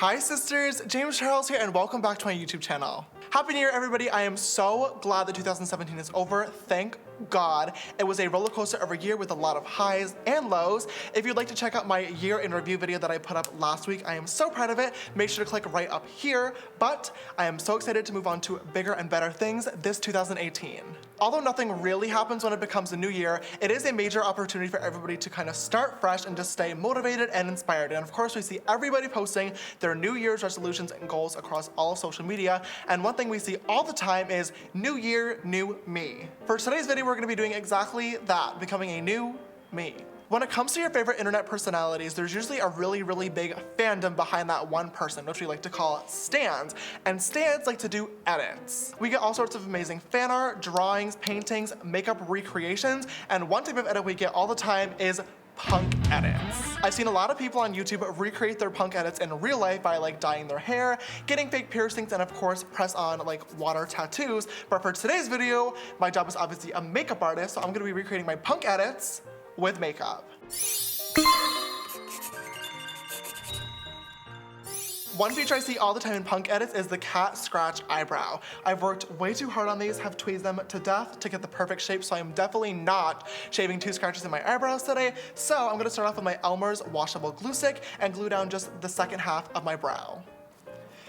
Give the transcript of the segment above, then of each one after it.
Hi sisters, James Charles here and welcome back to my YouTube channel. Happy New Year everybody. I am so glad that 2017 is over, thank God. It was a roller coaster of a year with a lot of highs and lows. If you'd like to check out my year in review video that I put up last week, I am so proud of it. Make sure to click right up here, but I am so excited to move on to bigger and better things this 2018. Although nothing really happens when it becomes a new year, it is a major opportunity for everybody to kind of start fresh and just stay motivated and inspired. And of course, we see everybody posting their New Year's resolutions and goals across all of social media. And one thing we see all the time is New Year, New Me. For today's video, we're gonna be doing exactly that, becoming a new me. When it comes to your favorite internet personalities, there's usually a really big fandom behind that one person, which we like to call stans. And stans like to do edits. We get all sorts of amazing fan art, drawings, paintings, makeup recreations, and one type of edit we get all the time is punk edits. I've seen a lot of people on YouTube recreate their punk edits in real life by like dyeing their hair, getting fake piercings, and of course press on like water tattoos. But for today's video, my job is obviously a makeup artist, so I'm gonna be recreating my punk edits with makeup. One feature I see all the time in punk edits is the cat scratch eyebrow. I've worked way too hard on these, have tweezed them to death to get the perfect shape, so I'm definitely not shaving 2 scratches in my eyebrows today. So I'm gonna start off with my Elmer's washable glue stick and glue down just the second half of my brow.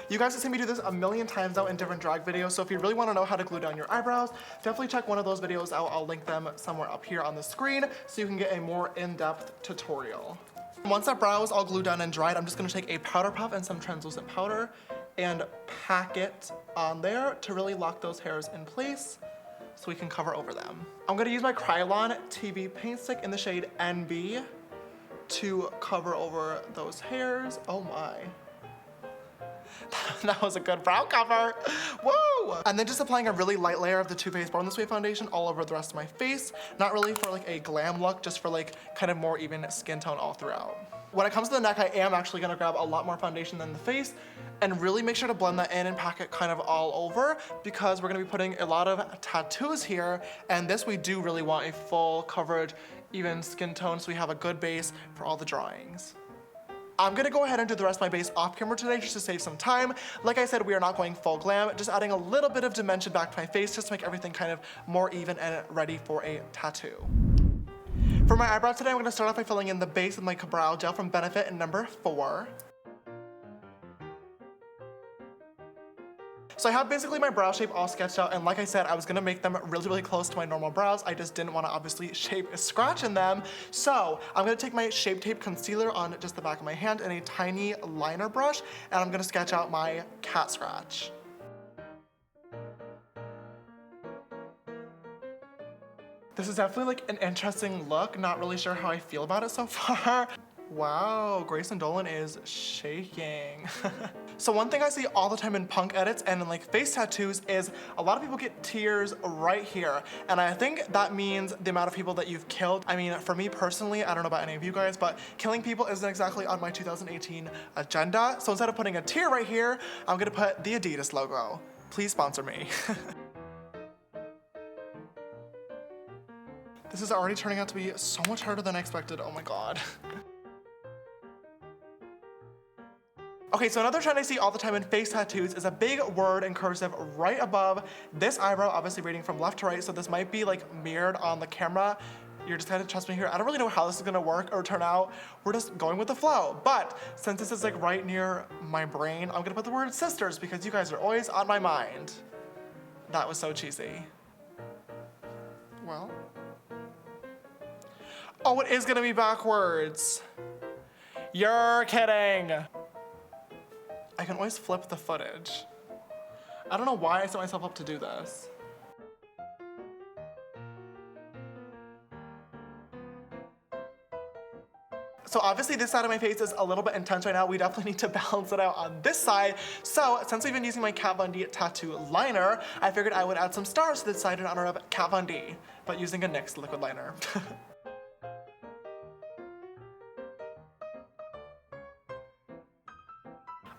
You guys have seen me do this a million times now in different drag videos, so if you really wanna know how to glue down your eyebrows, definitely check one of those videos out. I'll link them somewhere up here on the screen so you can get a more in-depth tutorial. Once that brow is all glued down and dried, I'm just gonna take a powder puff and some translucent powder and pack it on there to really lock those hairs in place so we can cover over them. I'm gonna use my Krylon TV paint stick in the shade NB to cover over those hairs. Oh my. That was a good brow cover. Woo! And then just applying a really light layer of the Too Faced Born This Way foundation all over the rest of my face. Not really for like a glam look, just for like kind of more even skin tone all throughout. When it comes to the neck, I am actually gonna grab a lot more foundation than the face and really make sure to blend that in and pack it kind of all over because we're gonna be putting a lot of tattoos here, and this we do really want a full coverage, even skin tone, so we have a good base for all the drawings. I'm gonna go ahead and do the rest of my base off camera today just to save some time. Like I said, we are not going full glam, just adding a little bit of dimension back to my face just to make everything kind of more even and ready for a tattoo. For my eyebrow today, I'm gonna start off by filling in the base with my brow gel from Benefit in number 4. So I have basically my brow shape all sketched out, and like I said, I was gonna make them really close to my normal brows. I just didn't wanna obviously shape a scratch in them. So I'm gonna take my Shape Tape concealer on just the back of my hand and a tiny liner brush, and I'm gonna sketch out my cat scratch. This is definitely like an interesting look. Not really sure how I feel about it so far. Wow, Grayson Dolan is shaking. So one thing I see all the time in punk edits and in like face tattoos is a lot of people get tears right here. And I think that means the amount of people that you've killed. I mean, for me personally, I don't know about any of you guys, but killing people isn't exactly on my 2018 agenda. So instead of putting a tear right here, I'm gonna put the Adidas logo. Please sponsor me. This is already turning out to be so much harder than I expected, oh my God. Okay, so another trend I see all the time in face tattoos is a big word in cursive right above this eyebrow, obviously reading from left to right, so this might be like mirrored on the camera. You're just gonna trust me here. I don't really know how this is gonna work or turn out. We're just going with the flow. But since this is like right near my brain, I'm gonna put the word sisters because you guys are always on my mind. That was so cheesy. Well. Oh, it is gonna be backwards. You're kidding. I can always flip the footage. I don't know why I set myself up to do this. So obviously this side of my face is a little bit intense right now. We definitely need to balance it out on this side. So since we've been using my Kat Von D tattoo liner, I figured I would add some stars to this side in honor of Kat Von D, but using a NYX liquid liner.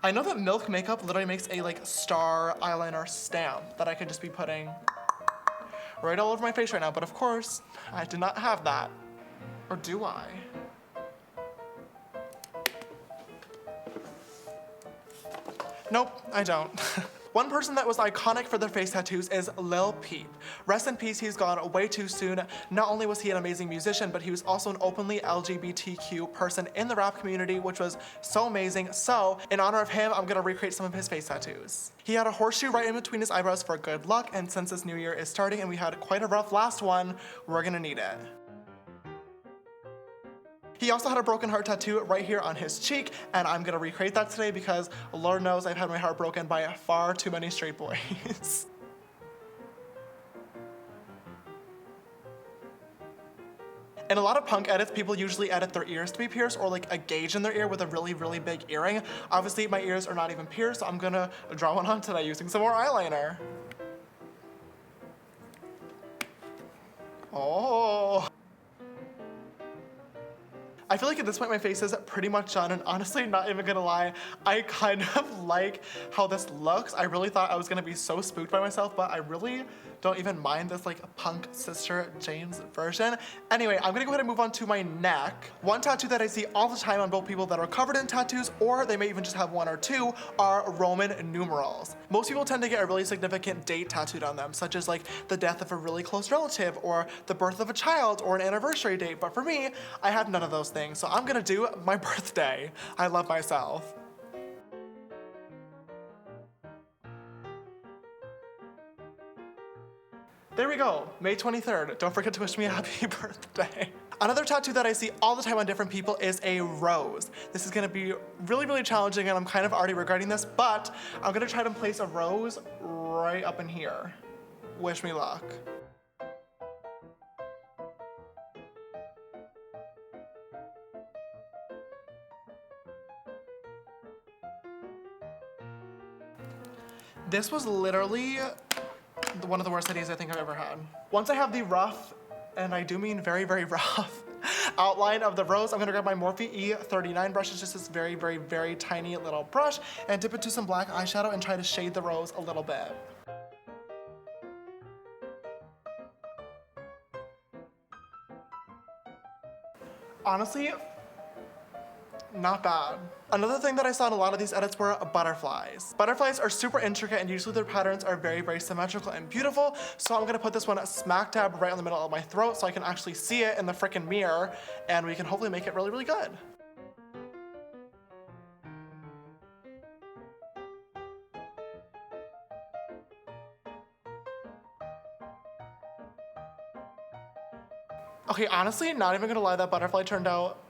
I know that Milk Makeup literally makes a like star eyeliner stamp that I could just be putting right all over my face right now, but of course, I do not have that. Or do I? Nope, I don't. One person that was iconic for their face tattoos is Lil Peep. Rest in peace, he's gone way too soon. Not only was he an amazing musician, but he was also an openly LGBTQ person in the rap community, which was so amazing. So, in honor of him, I'm gonna recreate some of his face tattoos. He had a horseshoe right in between his eyebrows for good luck, and since this new year is starting and we had quite a rough last one, we're gonna need it. He also had a broken heart tattoo right here on his cheek, and I'm gonna recreate that today because Lord knows I've had my heart broken by far too many straight boys. In a lot of punk edits, people usually edit their ears to be pierced or like a gauge in their ear with a really, really big earring. Obviously, my ears are not even pierced, so I'm gonna draw one on today using some more eyeliner. Oh. I feel like at this point my face is pretty much done, and honestly, not even gonna lie, I kind of like how this looks. I really thought I was gonna be so spooked by myself, but I really don't even mind this like punk Sister James version. Anyway, I'm gonna go ahead and move on to my neck. One tattoo that I see all the time on both people that are covered in tattoos, or they may even just have one or two, are Roman numerals. Most people tend to get a really significant date tattooed on them, such as like the death of a really close relative, or the birth of a child, or an anniversary date. But for me, I have none of those things, so I'm gonna do my birthday. I love myself. There we go, May 23rd. Don't forget to wish me a happy birthday. Another tattoo that I see all the time on different people is a rose. This is gonna be really, really challenging, and I'm kind of already regretting this, but I'm gonna try to place a rose right up in here. Wish me luck. This was literally one of the worst ideas I think I've ever had. Once I have the rough, and I do mean very, very rough, outline of the rose, I'm gonna grab my Morphe E39 brush. It's just this very, very, very tiny little brush, and dip it to some black eyeshadow and try to shade the rose a little bit. Honestly, not bad. Another thing that I saw in a lot of these edits were butterflies. Butterflies are super intricate, and usually their patterns are very, very symmetrical and beautiful. So I'm gonna put this one smack dab right in the middle of my throat so I can actually see it in the frickin' mirror, and we can hopefully make it really, really good. Okay, honestly, not even gonna lie, that butterfly turned out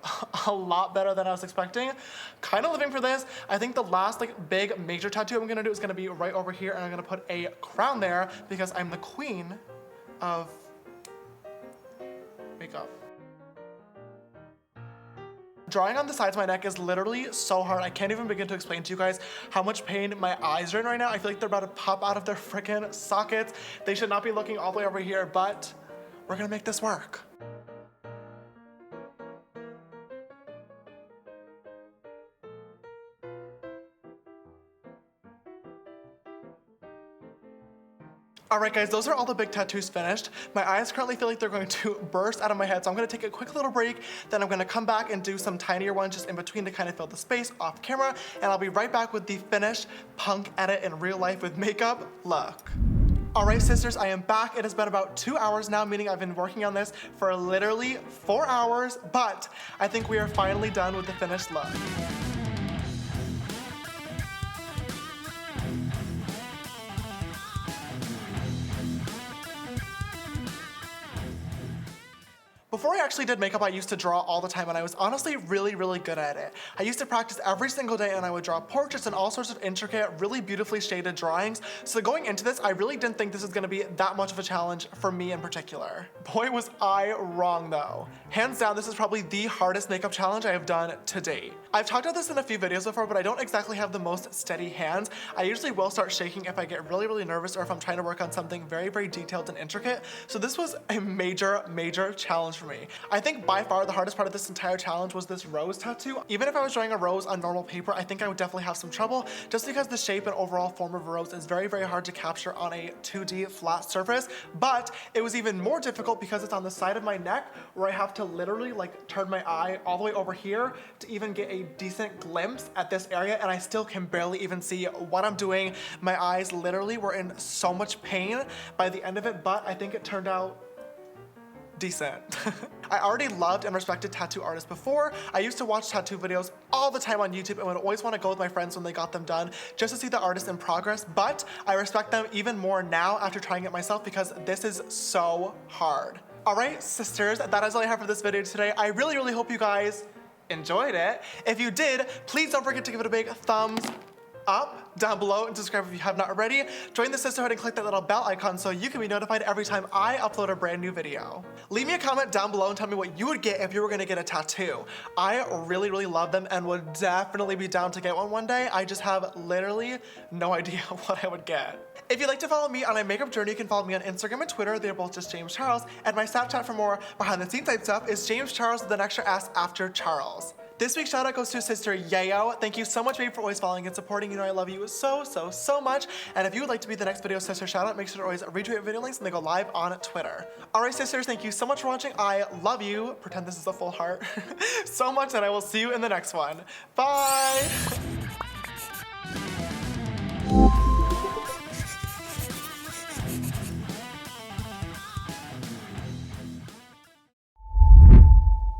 a lot better than I was expecting. Kind of living for this. I think the last like big major tattoo I'm gonna do is gonna be right over here, and I'm gonna put a crown there because I'm the queen of makeup. Drawing on the sides of my neck is literally so hard. I can't even begin to explain to you guys how much pain my eyes are in right now. I feel like they're about to pop out of their freaking sockets. They should not be looking all the way over here, but we're gonna make this work. Alright guys, those are all the big tattoos finished. My eyes currently feel like they're going to burst out of my head, so I'm gonna take a quick little break, then I'm gonna come back and do some tinier ones just in between to kind of fill the space off camera, and I'll be right back with the finished punk edit in real life with makeup look. Alright sisters, I am back. It has been about 2 hours now, meaning I've been working on this for literally 4 hours, but I think we are finally done with the finished look. Before I actually did makeup, I used to draw all the time, and I was honestly really, really good at it. I used to practice every single day, and I would draw portraits and all sorts of intricate, really beautifully shaded drawings. So going into this, I really didn't think this was gonna be that much of a challenge for me in particular. Boy, was I wrong though. Hands down, this is probably the hardest makeup challenge I have done to date. I've talked about this in a few videos before, but I don't exactly have the most steady hands. I usually will start shaking if I get really, really nervous, or if I'm trying to work on something very, very detailed and intricate. So this was a major, major challenge for me. me. I think by far the hardest part of this entire challenge was this rose tattoo. Even if I was drawing a rose on normal paper, I think I would definitely have some trouble just because the shape and overall form of a rose is very, very hard to capture on a 2D flat surface. But it was even more difficult because it's on the side of my neck where I have to literally like turn my eye all the way over here to even get a decent glimpse at this area, and I still can barely even see what I'm doing. My eyes literally were in so much pain by the end of it, but I think it turned out decent. I already loved and respected tattoo artists before. I used to watch tattoo videos all the time on YouTube and would always want to go with my friends when they got them done just to see the artist in progress, but I respect them even more now after trying it myself because this is so hard. All right, sisters, that is all I have for this video today. I really, really hope you guys enjoyed it. If you did, please don't forget to give it a big thumbs up down below and subscribe if you have not already. Join the sisterhood and click that little bell icon so you can be notified every time I upload a brand new video. Leave me a comment down below and tell me what you would get if you were gonna get a tattoo. I really, really love them and would definitely be down to get one day. I just have literally no idea what I would get. If you'd like to follow me on my makeup journey, you can follow me on Instagram and Twitter. They're both just James Charles. And my Snapchat for more behind the scenes type stuff is James Charles with an extra S after Charles. This week's shout out goes to sister Yayo. Thank you so much, babe, for always following and supporting. You know I love you so, so, so much. And if you would like to be the next video sister shout out, make sure to always retweet video links when they go live on Twitter. All right, sisters, thank you so much for watching. I love you. Pretend this is a full heart so much, and I will see you in the next one. Bye.